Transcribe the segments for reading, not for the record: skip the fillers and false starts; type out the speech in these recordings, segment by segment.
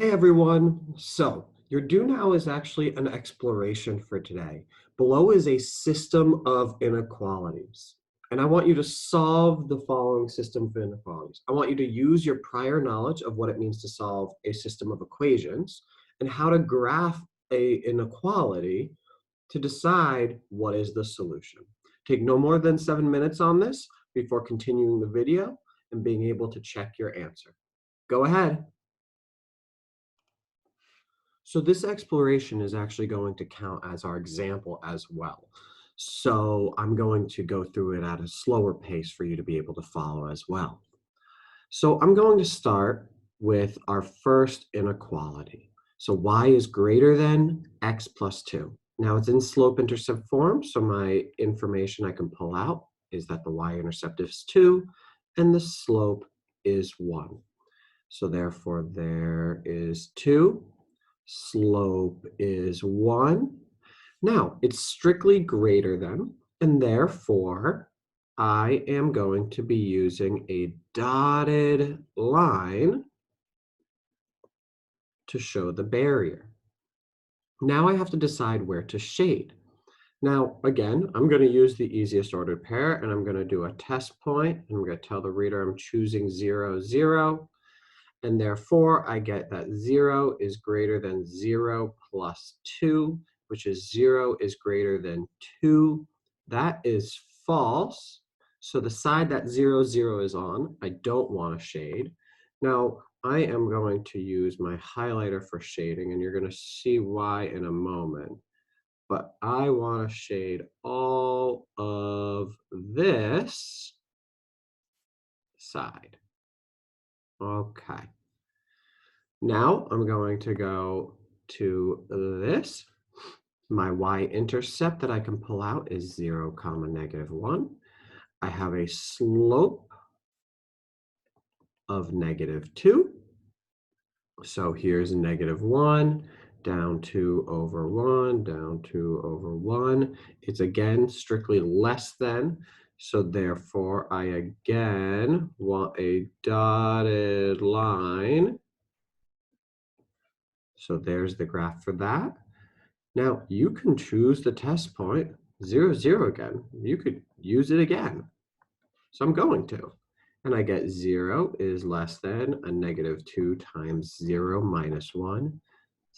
Hey everyone. So your do now is actually an exploration for today. Below is a system of inequalities. And I want you to solve the following system of inequalities. I want you to use your prior knowledge of what it means to solve a system of equations and how to graph a inequality to decide what is the solution. Take no more than 7 minutes on this before continuing the video and being able to check your answer. Go ahead. So this exploration is actually going to count as our example as well. So I'm going to go through it at a slower pace for you to be able to follow as well. So I'm going to start with our first inequality. So y is greater than x plus 2. Now it's in slope-intercept form, so my information I can pull out is that the y-intercept is 2 and the slope is 1. So therefore there is 2. Slope is 1. Now, it's strictly greater than, and therefore, I am going to be using a dotted line to show the barrier. Now I have to decide where to shade. Now, again, I'm going to use the easiest ordered pair, and I'm going to do a test point, and I'm going to tell the reader I'm choosing 0, 0. And therefore, I get that 0 is greater than 0 plus 2, which is 0 is greater than 2. That is false. So the side that 0, 0 is on, I don't want to shade. Now, I am going to use my highlighter for shading, and you're going to see why in a moment. But I want to shade all of this side. Okay. Now I'm going to go to this. My y-intercept that I can pull out is 0, negative 1. I have a slope of negative 2. So here's negative 1, down 2 over 1, down 2 over 1. It's again strictly less than. So therefore, I again want a dotted line. So there's the graph for that. Now, you can choose the test point 0, 0 again. You could use it again. So I'm going to. And I get 0 is less than a negative 2 times 0 minus 1.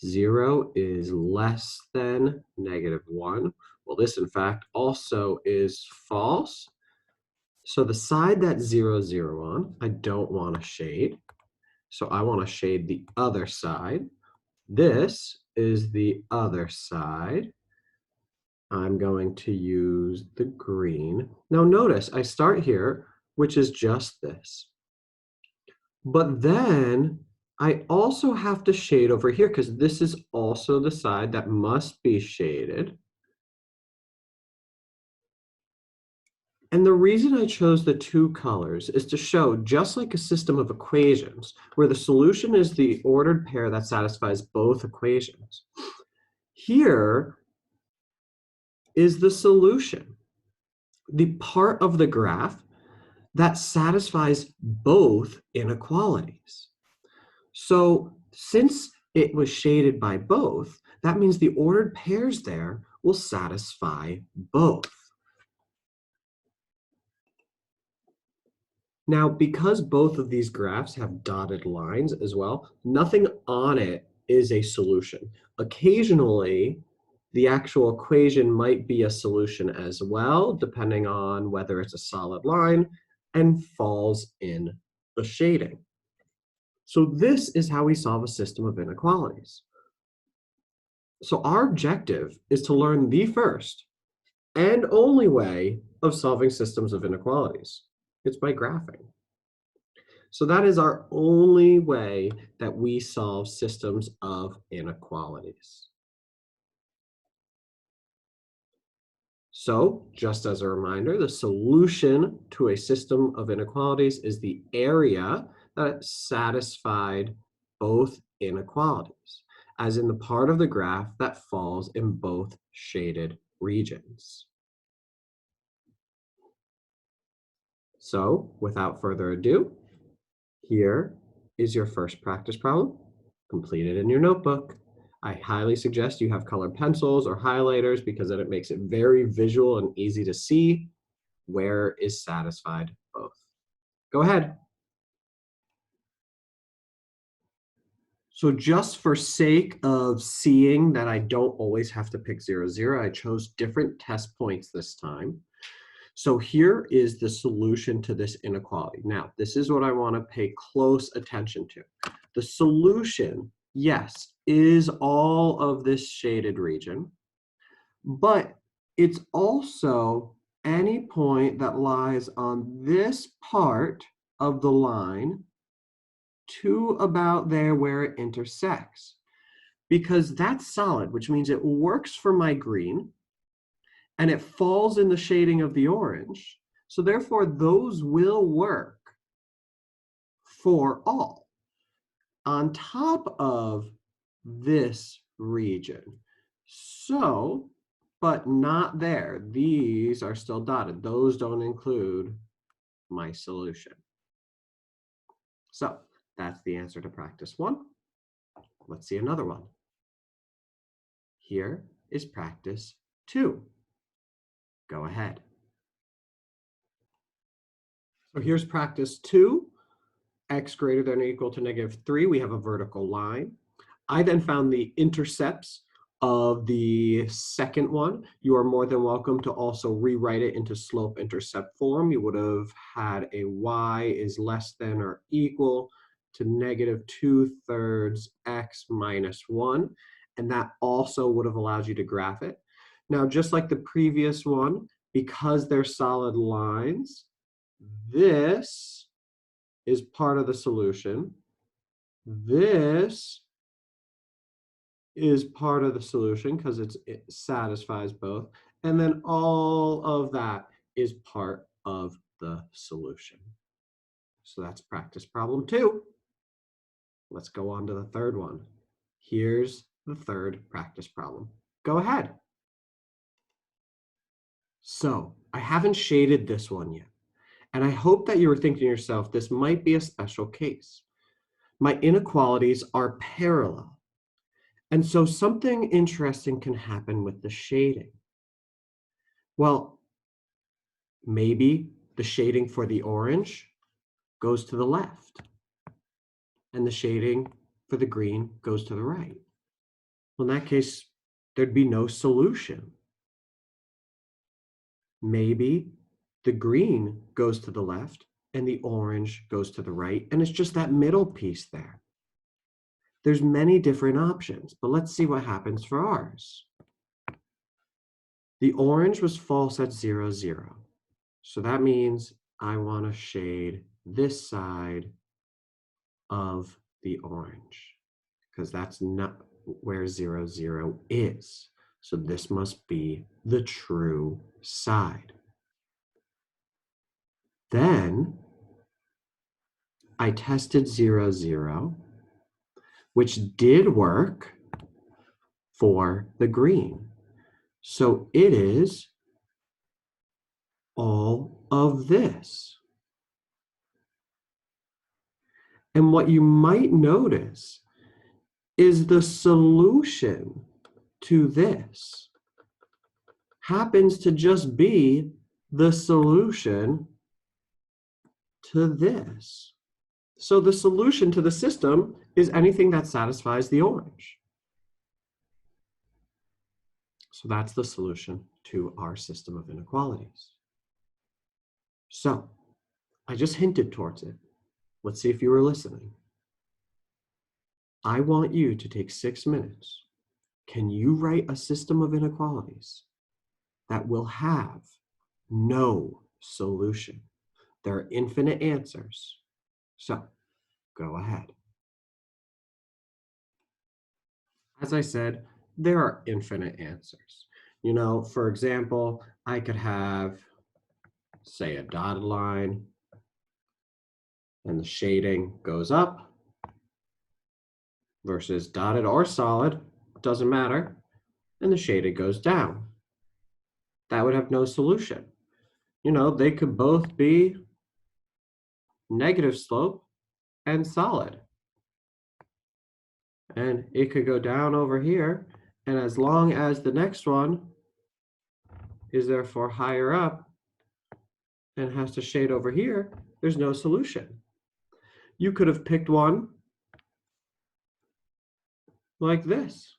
0 is less than negative 1. Well, this, in fact, also is false. So the side that 0, 0 on, I don't want to shade. So I want to shade the other side. This is the other side. I'm going to use the green. Now notice I start here, which is just this. But then I also have to shade over here because this is also the side that must be shaded. And the reason I chose the two colors is to show, just like a system of equations, where the solution is the ordered pair that satisfies both equations. Here is the solution, the part of the graph that satisfies both inequalities. So since it was shaded by both, that means the ordered pairs there will satisfy both. Now, because both of these graphs have dotted lines as well, nothing on it is a solution. Occasionally, the actual equation might be a solution as well, depending on whether it's a solid line and falls in the shading. So this is how we solve a system of inequalities. So our objective is to learn the first and only way of solving systems of inequalities. It's by graphing. So that is our only way that we solve systems of inequalities. So just as a reminder, the solution to a system of inequalities is the area that satisfied both inequalities, as in the part of the graph that falls in both shaded regions. So without further ado, here is your first practice problem. complete it in your notebook. I highly suggest you have colored pencils or highlighters because then it makes it very visual and easy to see where is satisfied both. Go ahead. So just for sake of seeing that I don't always have to pick 0, 0, I chose different test points this time. So here is the solution to this inequality. Now, this is what I want to pay close attention to. The solution, yes, is all of this shaded region, but it's also any point that lies on this part of the line to about there where it intersects. Because that's solid, which means it works for my green, and it falls in the shading of the orange. So therefore, those will work for all on top of this region. So, but not there. These are still dotted. Those don't include my solution. So that's the answer to practice 1. Let's see another one. Here is practice 2. Go ahead. So here's practice 2. X greater than or equal to -3. We have a vertical line. I then found the intercepts of the second one. You are more than welcome to also rewrite it into slope-intercept form. You would have had a y is less than or equal to -2/3 x minus 1. And that also would have allowed you to graph it. Now, just like the previous one, because they're solid lines, this is part of the solution. This is part of the solution because it satisfies both. And then all of that is part of the solution. So that's practice problem 2. Let's go on to the third one. Here's the third practice problem. Go ahead. So I haven't shaded this one yet. And I hope that you were thinking to yourself, this might be a special case. My inequalities are parallel. And so something interesting can happen with the shading. Well, maybe the shading for the orange goes to the left, and the shading for the green goes to the right. Well, in that case, there'd be no solution. Maybe the green goes to the left and the orange goes to the right, and it's just that middle piece there. There's many different options, but let's see what happens for ours. The orange was false at 0, 0. So that means I want to shade this side of the orange because that's not where 0, 0 is. So this must be the true side. Then I tested 0, 0, which did work for the green. So it is all of this. And what you might notice is the solution to this happens to just be the solution to this. So the solution to the system is anything that satisfies the orange. So that's the solution to our system of inequalities. So I just hinted towards it. Let's see if you were listening. I want you to take 6 minutes. Can you write a system of inequalities that will have no solution? There are infinite answers. So go ahead. As I said, there are infinite answers. You know, for example, I could have, say, a dotted line, and the shading goes up versus dotted or solid, doesn't matter, and the shading goes down. That would have no solution. You know, they could both be negative slope and solid. And it could go down over here. And as long as the next one is therefore higher up and has to shade over here, there's no solution. You could have picked one like this.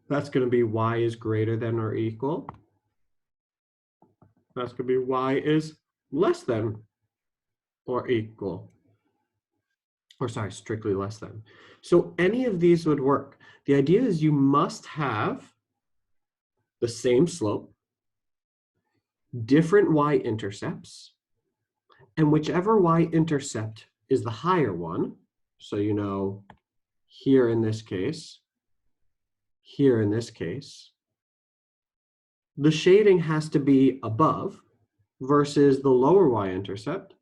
That's going to be y is greater than or equal. That's going to be y is less than or equal. Or sorry, strictly less than. So any of these would work. The idea is you must have the same slope, different y-intercepts, and whichever y-intercept is the higher one, so you know here in this case, here in this case, the shading has to be above versus the lower y-intercept,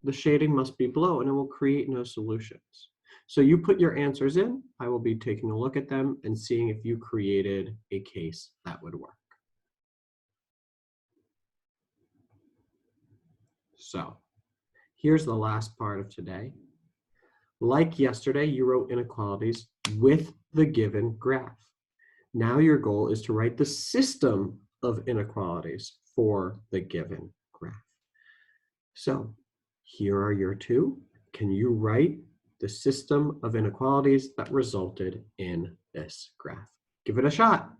the shading must be below, and it will create no solutions. So you put your answers in, I will be taking a look at them and seeing if you created a case that would work. So here's the last part of today. Like yesterday, you wrote inequalities with the given graph. Now your goal is to write the system of inequalities for the given graph. So here are your two. Can you write the system of inequalities that resulted in this graph? Give it a shot.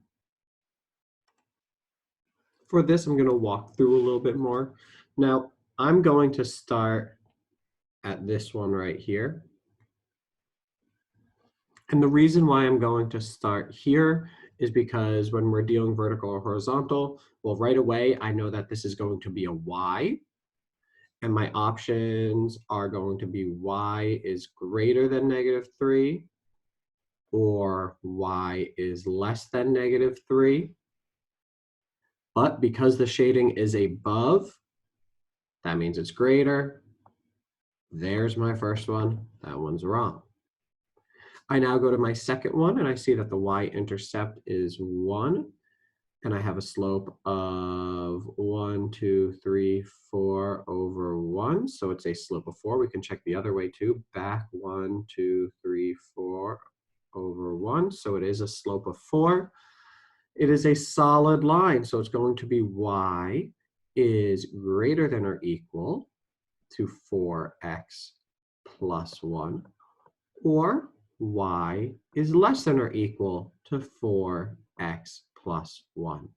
For this, I'm going to walk through a little bit more. Now, I'm going to start at this one right here. And the reason why I'm going to start here is because when we're dealing vertical or horizontal, well, right away, I know that this is going to be a y. And my options are going to be y is greater than -3 or y is less than -3. But because the shading is above, that means it's greater. There's my first one. That one's wrong. I now go to my second one and I see that the y-intercept is 1. And I have a slope of 1, 2, 3, 4 over 1. So it's a slope of 4. We can check the other way too. Back 1, 2, 3, 4 over 1. So it is a slope of 4. It is a solid line. So it's going to be y is greater than or equal to 4x plus 1. Or y is less than or equal to 4x plus 1.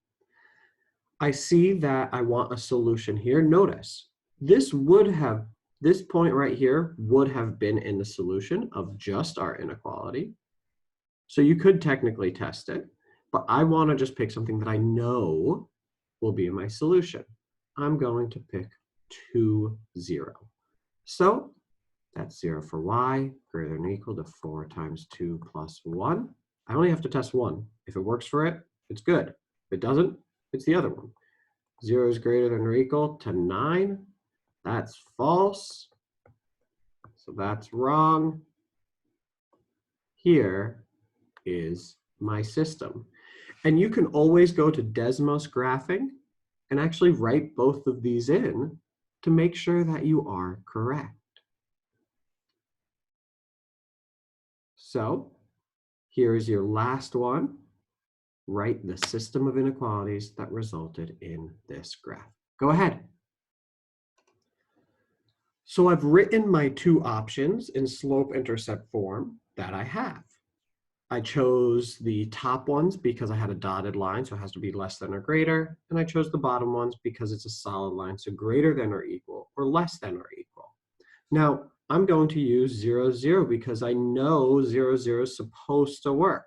I see that I want a solution here. Notice, this point right here would have been in the solution of just our inequality. So you could technically test it, but I want to just pick something that I know will be in my solution. I'm going to pick 2, 0. So that's 0 for y, greater than or equal to 4 times 2 plus 1. I only have to test 1. If it works for it, it's good. If it doesn't, it's the other one. 0 is greater than or equal to 9. That's false. So that's wrong. Here is my system. And you can always go to Desmos graphing and actually write both of these in to make sure that you are correct. So here is your last one. Write the system of inequalities that resulted in this graph. Go ahead. So I've written my two options in slope-intercept form that I have. I chose the top ones because I had a dotted line, so it has to be less than or greater. And I chose the bottom ones because it's a solid line, so greater than or equal or less than or equal. Now, I'm going to use 0, 0 because I know 0, 0 is supposed to work.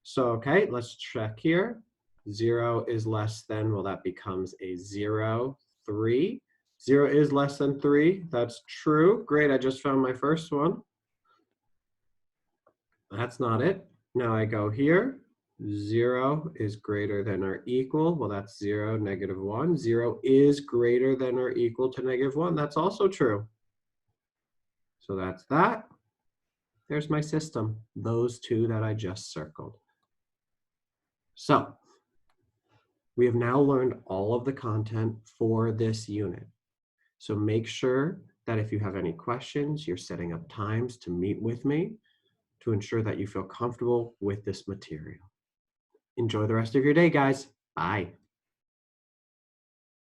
So, okay, let's check here. 0 is less than, well, that becomes a 0, 3. 0 is less than 3. That's true. Great, I just found my first one. That's not it. Now I go here. 0 is greater than or equal. Well, that's 0, -1. 0 is greater than or equal to -1. That's also true. So that's that. There's my system, those two that I just circled. So we have now learned all of the content for this unit. So make sure that if you have any questions, you're setting up times to meet with me to ensure that you feel comfortable with this material. Enjoy the rest of your day, guys. Bye.